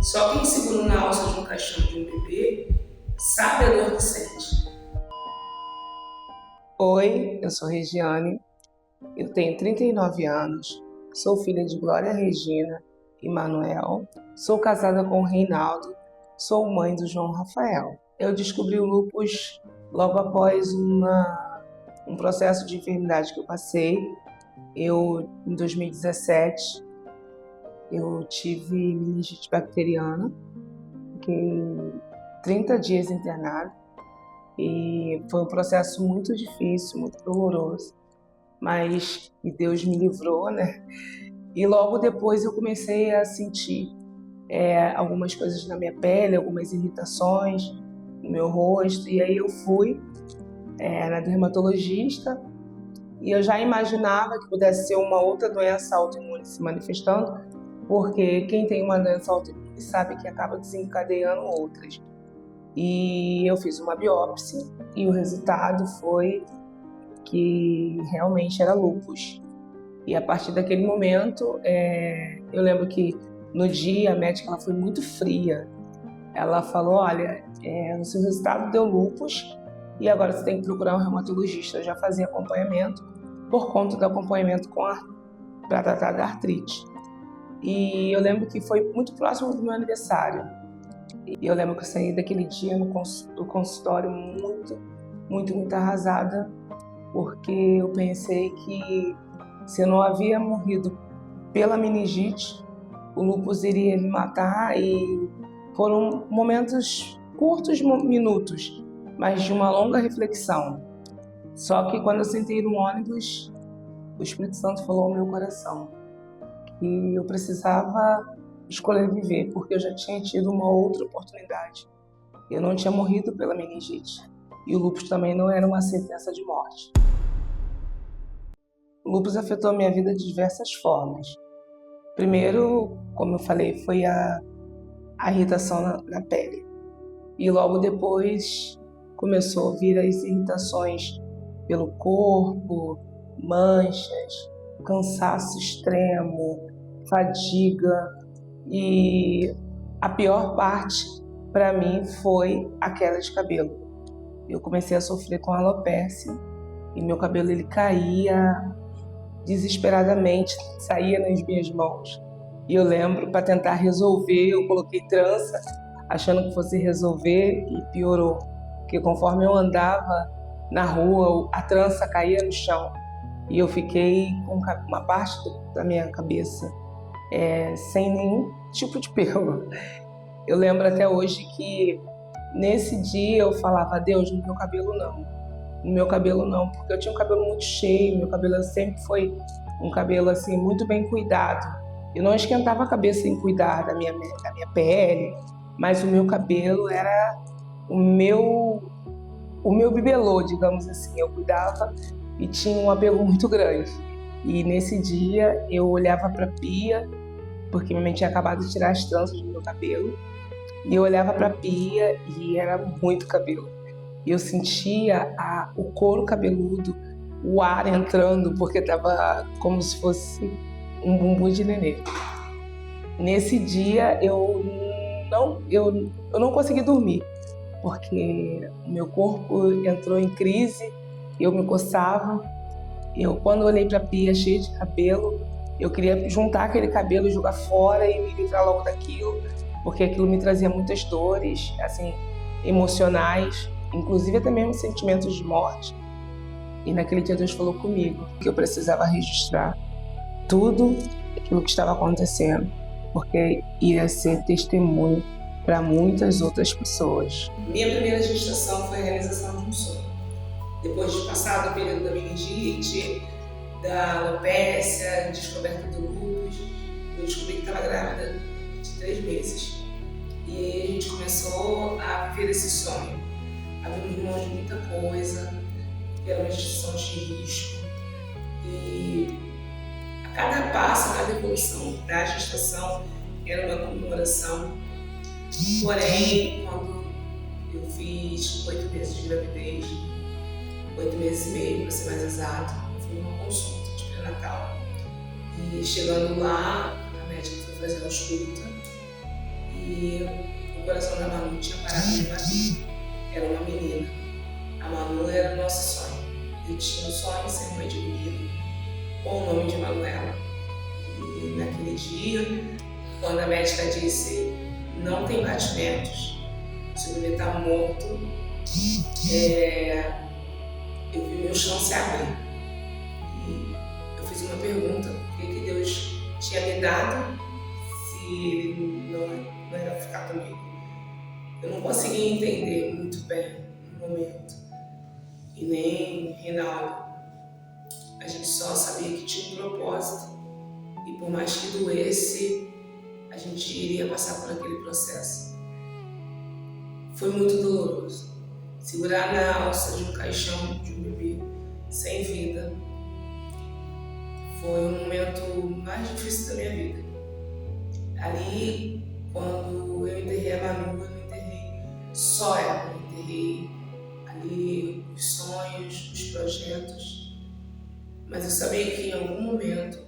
Só quem segura na alça de um caixão de um bebê sabe a dor que sente. Oi, eu sou Regiane, eu tenho 39 anos, sou filha de Glória Regina e Manuel, sou casada com o Reinaldo, sou mãe do João Rafael. Eu descobri o lúpus logo após um processo de enfermidade que eu passei. Em 2017, eu tive meningite bacteriana, fiquei 30 dias internada e foi um processo muito difícil, muito doloroso, mas Deus me livrou, né? E logo depois eu comecei a sentir algumas coisas na minha pele, algumas irritações no meu rosto, e aí eu fui na dermatologista e eu já imaginava que pudesse ser uma outra doença autoimune se manifestando, porque quem tem uma doença autoimune sabe que acaba desencadeando outras. E eu fiz uma biópsia e o resultado foi que realmente era lúpus. E a partir daquele momento, eu lembro que no dia a médica ela foi muito fria. Ela falou, olha, o seu resultado deu lúpus e agora você tem que procurar um reumatologista. Eu já fazia acompanhamento por conta do acompanhamento para tratar da artrite. E eu lembro que foi muito próximo do meu aniversário. E eu lembro que eu saí daquele dia do consultório muito arrasada, porque eu pensei que se eu não havia morrido pela meningite, o lúpus iria me matar, e foram momentos curtos, minutos, mas de uma longa reflexão. Só que quando eu sentei no ônibus, o Espírito Santo falou ao meu coração que eu precisava escolher viver, porque eu já tinha tido uma outra oportunidade. Eu não tinha morrido pela meningite e o lúpus também não era uma sentença de morte. O lúpus afetou a minha vida de diversas formas. Primeiro, como eu falei, foi a irritação na pele. E logo depois começou a vir as irritações pelo corpo, manchas, cansaço extremo, fadiga. E a pior parte para mim foi a queda de cabelo. Eu comecei a sofrer com alopécia e meu cabelo ele caía desesperadamente, saía nas minhas mãos. E eu lembro, para tentar resolver, eu coloquei trança, achando que fosse resolver, e piorou. Porque conforme eu andava na rua, a trança caía no chão e eu fiquei com uma parte da minha cabeça sem nenhum tipo de pelo. Eu lembro até hoje que nesse dia eu falava, Deus, no meu cabelo não, porque eu tinha um cabelo muito cheio, meu cabelo sempre foi um cabelo assim muito bem cuidado. Eu não esquentava a cabeça em cuidar da minha pele, mas o meu cabelo era o meu bibelô, digamos assim. Eu cuidava e tinha um apego muito grande. E nesse dia eu olhava para a pia, porque minha mãe tinha acabado de tirar as tranças do meu cabelo, e eu olhava para a pia e era muito cabelo. E eu sentia o couro cabeludo, o ar entrando, porque estava como se fosse um bumbum de nenê. Nesse dia eu não consegui dormir, porque o meu corpo entrou em crise, eu me coçava. Quando olhei para a pia cheia de cabelo, eu queria juntar aquele cabelo e jogar fora e me livrar logo daquilo, porque aquilo me trazia muitas dores, assim, emocionais, inclusive até mesmo sentimentos de morte. E naquele dia Deus falou comigo que eu precisava registrar tudo aquilo que estava acontecendo, porque ia ser testemunho para muitas outras pessoas. Minha primeira gestação foi a realização de um sonho. Depois de passar do período da meningite, da alopécia, descoberta do lúpus, eu descobri que estava grávida de 3 meses. E aí a gente começou a viver esse sonho. Abrimos mão de muita coisa, que era uma gestação de risco. E a cada passo, a cada evolução da gestação era uma comemoração. Porém, quando eu fiz 8 meses de gravidez, 8 meses e meio, para ser mais exato, eu fui numa consulta de pré-natal. E chegando lá, a médica foi fazer a ausculta e o coração da Manu tinha parado de bater. Era uma menina. A Manu era o nosso sonho. Eu tinha um sonho de ser mãe de menino, com o nome de Manuela. E naquele dia, quando a médica disse não tem batimentos, seu bebê está morto, eu vi meu chão se abrir. E eu fiz uma pergunta: por que Deus tinha me dado se ele não era para ficar comigo? Eu não conseguia entender muito bem no momento. E nem Reinaldo. A gente só sabia que tinha um propósito. E por mais que doesse, a gente iria passar por aquele processo. Foi muito doloroso. Segurar na alça de um caixão de um bebê sem vida foi o momento mais difícil da minha vida. Ali, quando eu enterrei a Manu, eu não enterrei só ela, eu enterrei ali os sonhos, os projetos, mas eu sabia que em algum momento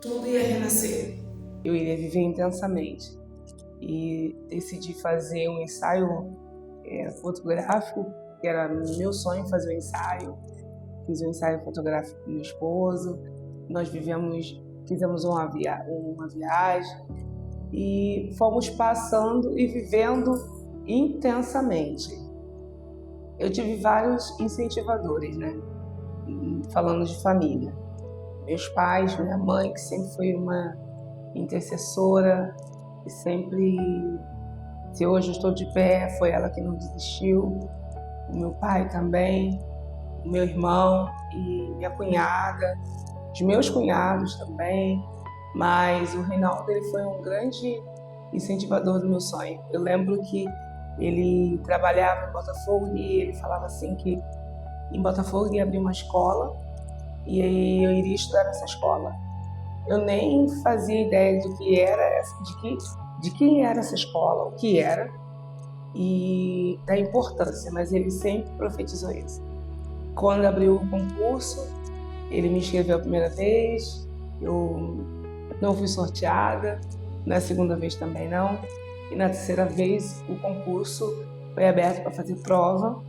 tudo ia renascer. Eu iria viver intensamente e decidi fazer um ensaio fotográfico, que era meu sonho fazer um ensaio. Fiz um ensaio fotográfico com meu esposo, nós fizemos uma viagem e fomos passando e vivendo intensamente. Eu tive vários incentivadores, né? Falando de família. Meus pais, minha mãe, que sempre foi uma intercessora, e sempre, se hoje eu estou de pé, foi ela que não desistiu. O meu pai também, o meu irmão e minha cunhada, os meus cunhados também, mas o Reinaldo ele foi um grande incentivador do meu sonho. Eu lembro que ele trabalhava em Botafogo e ele falava assim que em Botafogo ia abrir uma escola e aí eu iria estudar nessa escola. Eu nem fazia ideia do que era, de quem era essa escola, o que era e da importância, mas ele sempre profetizou isso. Quando abriu o concurso, ele me inscreveu a primeira vez, eu não fui sorteada, na segunda vez também não, e na terceira vez o concurso foi aberto para fazer prova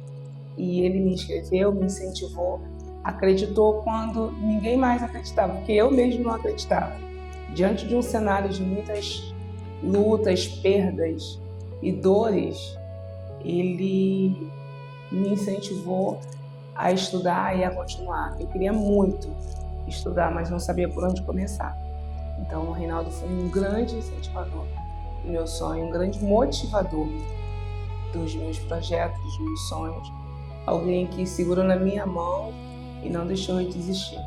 e ele me inscreveu, me incentivou, acreditou quando ninguém mais acreditava, porque eu mesmo não acreditava. Diante de um cenário de muitas lutas, perdas e dores, ele me incentivou a estudar e a continuar. Eu queria muito estudar, mas não sabia por onde começar. Então o Reinaldo foi um grande incentivador do meu sonho, um grande motivador dos meus projetos, dos meus sonhos. Alguém que segurou na minha mão e não deixou eu desistir.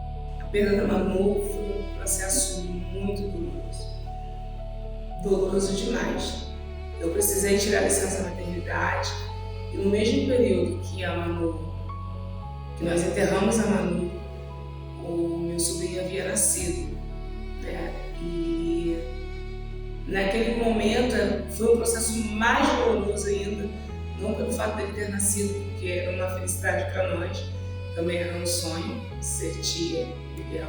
A perda da Manu foi um processo muito doloroso. Doloroso demais. Eu precisei tirar licença maternidade e no mesmo período que nós enterramos a Manu, o meu sobrinho havia nascido, né? E naquele momento foi um processo mais doloroso ainda, não pelo fato dele ter nascido, porque era uma felicidade para nós, também era um sonho ser tia do Miguel,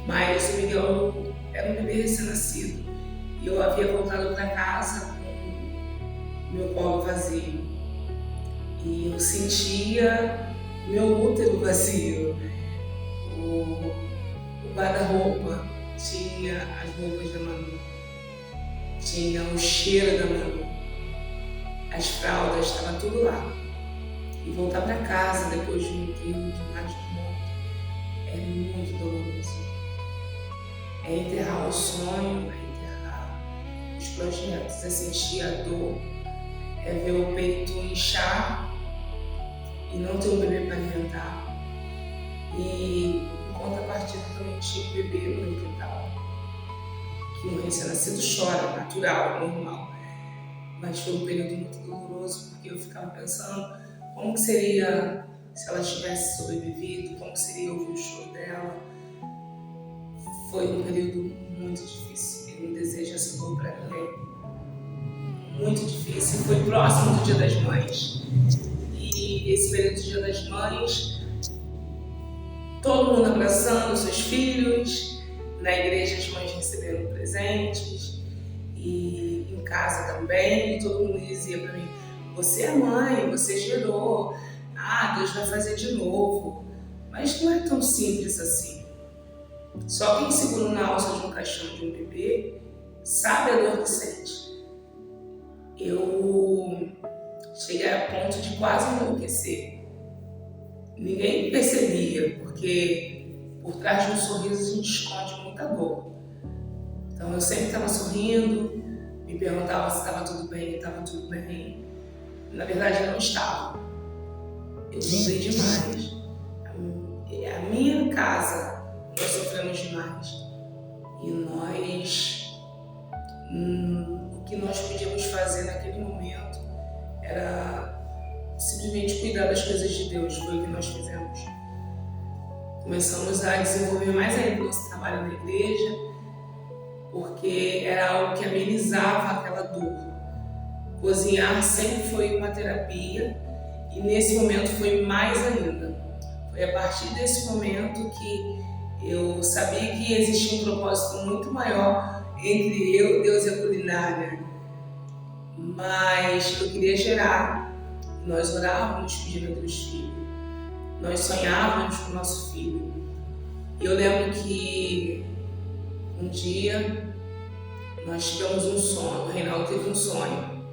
mas o Miguel era um bebê recém-nascido e eu havia voltado para casa com meu colo vazio e eu sentia meu útero vazio. O guarda-roupa tinha as roupas da Manu, tinha o cheiro da Manu, as fraldas, estava tudo lá. E voltar para casa depois de um enterro de mais de morto é muito doloroso. É enterrar o sonho, é enterrar os projetos, é sentir a dor, é ver o peito inchar e não ter um bebê para alimentar. E em contrapartida também tinha um bebê no meu quintal, que um recém-nascido chora, natural, normal. Mas foi um período muito doloroso porque eu ficava pensando como que seria se ela tivesse sobrevivido, como que seria ouvir o choro dela. Foi um período muito difícil, eu não desejo essa dor para ninguém. Muito difícil, foi próximo do Dia das Mães. E esse período do Dia das Mães, todo mundo abraçando seus filhos, na igreja as mães recebendo presentes e casa também, e todo mundo dizia para mim, você é mãe, você gerou, Deus vai fazer de novo. Mas não é tão simples assim. Só quem segura na alça de um caixão de um bebê sabe a dor que sente. Eu cheguei a ponto de quase enlouquecer. Ninguém percebia, porque por trás de um sorriso a gente esconde muita dor. Então eu sempre estava sorrindo, me perguntava se estava tudo bem, estava tudo bem. Na verdade não estava. Eu sofri demais. A minha casa, nós sofremos demais. E o que nós podíamos fazer naquele momento era simplesmente cuidar das coisas de Deus. Foi o que nós fizemos. Começamos a desenvolver mais ainda o nosso trabalho na igreja, porque era algo que amenizava aquela dor. Cozinhar sempre foi uma terapia e nesse momento foi mais ainda. Foi a partir desse momento que eu sabia que existia um propósito muito maior entre eu, Deus e a culinária. Mas eu queria gerar. Nós orávamos pedindo a Deus filho. Nós sonhávamos com o nosso filho. E eu lembro que um dia nós tivemos um sonho, o Reinaldo teve um sonho,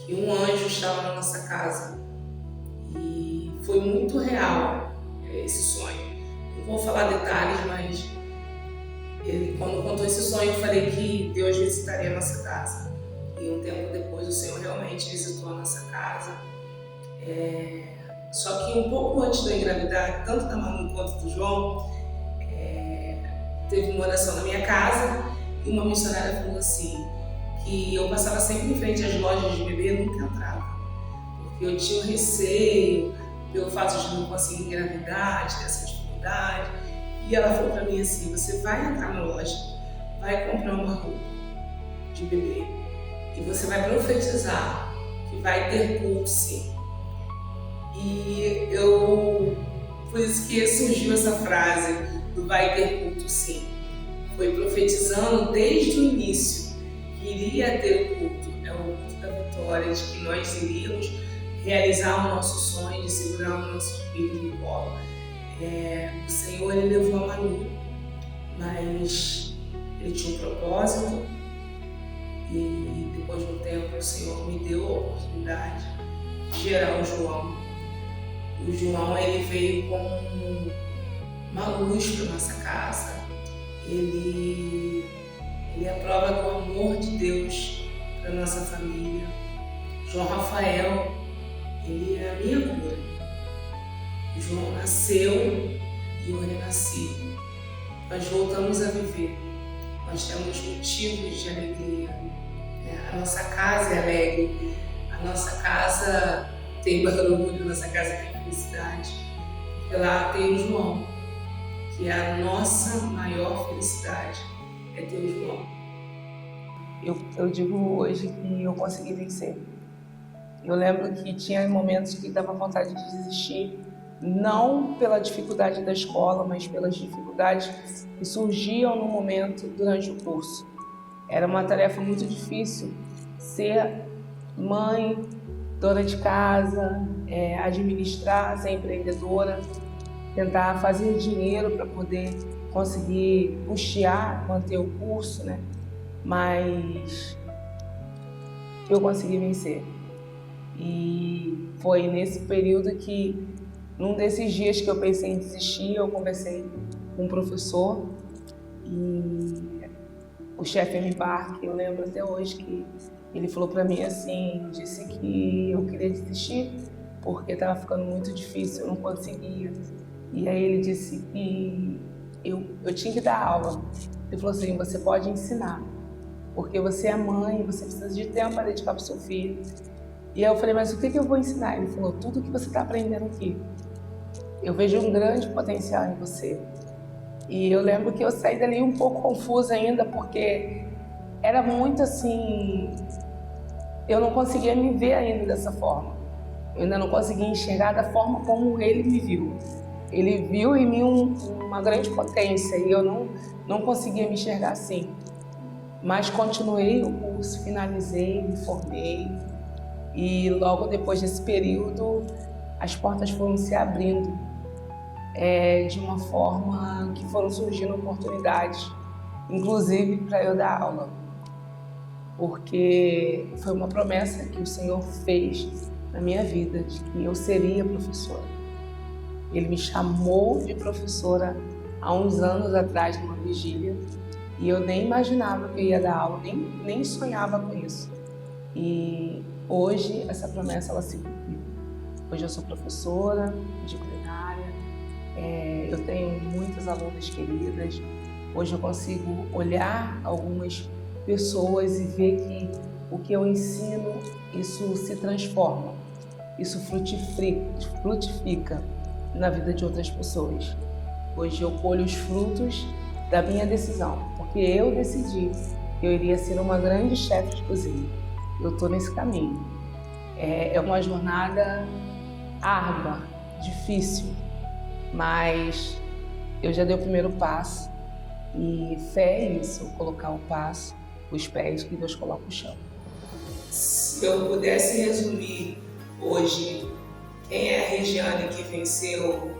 que um anjo estava na nossa casa. E foi muito real esse sonho. Não vou falar detalhes, mas quando contou esse sonho, eu falei que Deus visitaria a nossa casa. E um tempo depois, o Senhor realmente visitou a nossa casa. Só que um pouco antes da engravidar, tanto da Manu quanto do João, teve uma oração na minha casa e uma missionária falou assim, que eu passava sempre em frente às lojas de bebê e nunca entrava. Porque eu tinha receio pelo fato de não conseguir engravidar, de ter essa dificuldade. E ela falou pra mim assim, você vai entrar na loja, vai comprar uma roupa de bebê e você vai profetizar que vai ter culto sim. E por isso que surgiu essa frase do vai ter culto sim. Foi profetizando desde o início que iria ter o culto. É o culto da vitória, de que nós iríamos realizar o nosso sonho de segurar os nossos filhos no colo. O Senhor, Ele levou a Manu, mas Ele tinha um propósito e depois de um tempo o Senhor me deu a oportunidade de gerar o João. O João, ele veio como uma luz para nossa casa. Ele é a prova do amor de Deus para nossa família. João Rafael, ele é a minha cura. O João nasceu e eu renasci. Nós voltamos a viver. Nós temos motivos de alegria. A nossa casa é alegre. A nossa casa tem barulho, a nossa casa tem felicidade. Porque lá tem o João, que é a nossa maior felicidade, é ter o João. Eu digo hoje que eu consegui vencer. Eu lembro que tinha momentos que dava vontade de desistir, não pela dificuldade da escola, mas pelas dificuldades que surgiam no momento durante o curso. Era uma tarefa muito difícil ser mãe, dona de casa, administrar, ser empreendedora, tentar fazer dinheiro para poder conseguir custear, manter o curso, né? Mas eu consegui vencer. E foi nesse período que, num desses dias que eu pensei em desistir, eu conversei com um professor e o chefe M. Bar, que eu lembro até hoje, que ele falou para mim assim, disse que eu queria desistir porque estava ficando muito difícil, eu não conseguia. E aí ele disse que eu tinha que dar aula. Ele falou assim, você pode ensinar, porque você é mãe, você precisa de tempo para dedicar para o seu filho. E aí eu falei, mas o que eu vou ensinar? Ele falou, tudo que você está aprendendo aqui. Eu vejo um grande potencial em você. E eu lembro que eu saí dali um pouco confusa ainda, porque era muito assim, eu não conseguia me ver ainda dessa forma. Eu ainda não conseguia enxergar da forma como ele me viu. Ele viu em mim uma grande potência e eu não conseguia me enxergar assim. Mas continuei o curso. curso, finalizei, me formei e logo depois desse período as portas foram se abrindo de uma forma que foram surgindo oportunidades, inclusive para eu dar aula, porque foi uma promessa que o Senhor fez na minha vida de que eu seria professora. Ele me chamou de professora há uns anos atrás, numa vigília, e eu nem imaginava que eu ia dar aula, nem sonhava com isso. E hoje essa promessa ela se cumpriu. Hoje eu sou professora de culinária, eu tenho muitas alunas queridas. Hoje eu consigo olhar algumas pessoas e ver que o que eu ensino, isso se transforma, isso frutifica na vida de outras pessoas. Hoje eu colho os frutos da minha decisão, porque eu decidi que eu iria ser uma grande chefe de cozinha. Eu estou nesse caminho. É uma jornada árdua, difícil, mas eu já dei o primeiro passo e fé é isso, colocar o passo, os pés que Deus coloca no chão. Se eu pudesse resumir hoje quem é a Regiane que venceu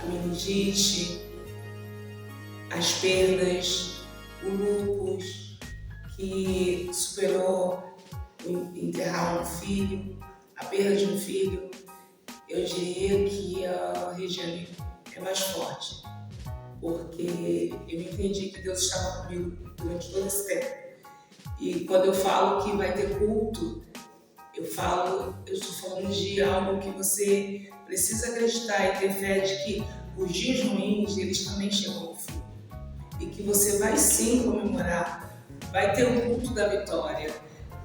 a meningite, as perdas, o lúpus, que superou enterrar um filho, a perda de um filho, eu diria que a Regiane é mais forte, porque eu entendi que Deus estava comigo durante todo esse tempo. E quando eu falo que vai ter culto, eu estou falando de algo que você precisa acreditar e ter fé de que os dias ruins, eles também chegam ao fim. E que você vai sim comemorar, vai ter o culto da vitória.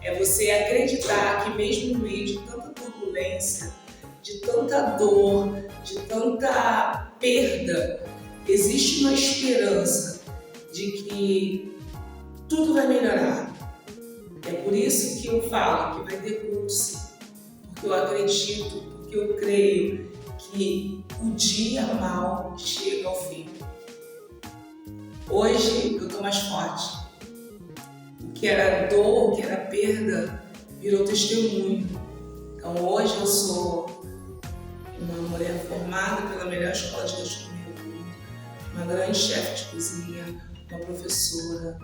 É você acreditar que mesmo no meio de tanta turbulência, de tanta dor, de tanta perda, existe uma esperança de que tudo vai melhorar. É por isso que eu falo que vai ter culto sim, porque eu acredito, porque eu creio que o dia mau chega ao fim. Hoje eu estou mais forte. O que era dor, o que era perda, virou testemunho. Então hoje eu sou uma mulher formada pela melhor escola de gastronomia do mundo, uma grande chefe de cozinha, uma professora,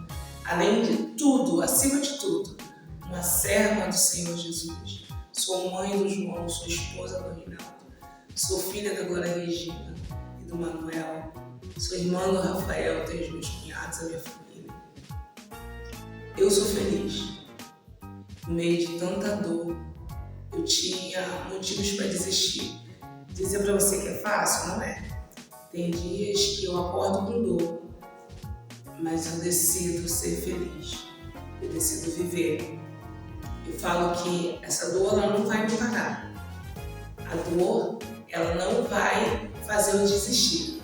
além de tudo, acima de tudo, uma serva do Senhor Jesus. Sou mãe do João, sou esposa do Reinaldo, sou filha da Glória Regina e do Manuel, sou irmã do Rafael, tenho os meus cunhados, a minha família. Eu sou feliz. No meio de tanta dor, eu tinha motivos para desistir. Dizer para você que é fácil, não é. Tem dias que eu acordo com dor, mas eu decido ser feliz, eu decido viver. Eu falo que essa dor ela não vai me parar. A dor ela não vai fazer eu desistir.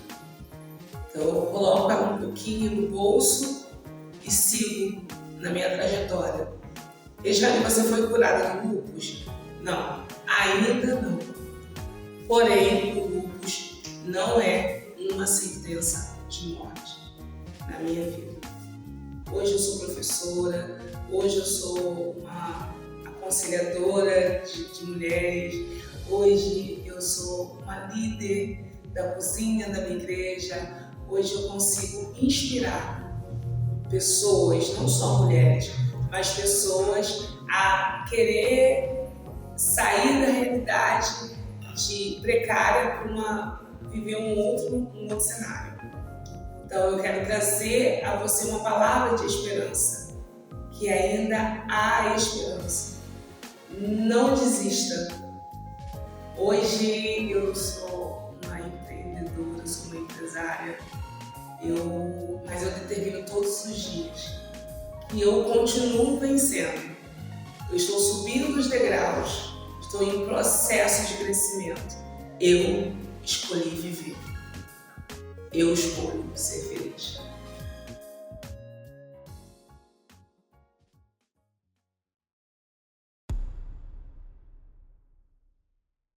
Então eu coloco ela um pouquinho no bolso e sigo na minha trajetória. Regiane, você foi curada do lúpus? Não, ainda não. Porém, o lúpus não é uma sentença de morte na minha vida. Hoje eu sou professora, hoje eu sou uma aconselhadora de mulheres, hoje eu sou uma líder da cozinha da minha igreja, hoje eu consigo inspirar pessoas, não só mulheres, mas pessoas a querer sair da realidade de precária para viver um outro cenário. Então eu quero trazer a você uma palavra de esperança, que ainda há esperança. Não desista. Hoje eu sou uma empreendedora, sou uma empresária, mas eu determino todos os dias que eu continuo vencendo. Eu estou subindo os degraus, estou em processo de crescimento. Eu escolhi viver. Eu escolho ser feliz.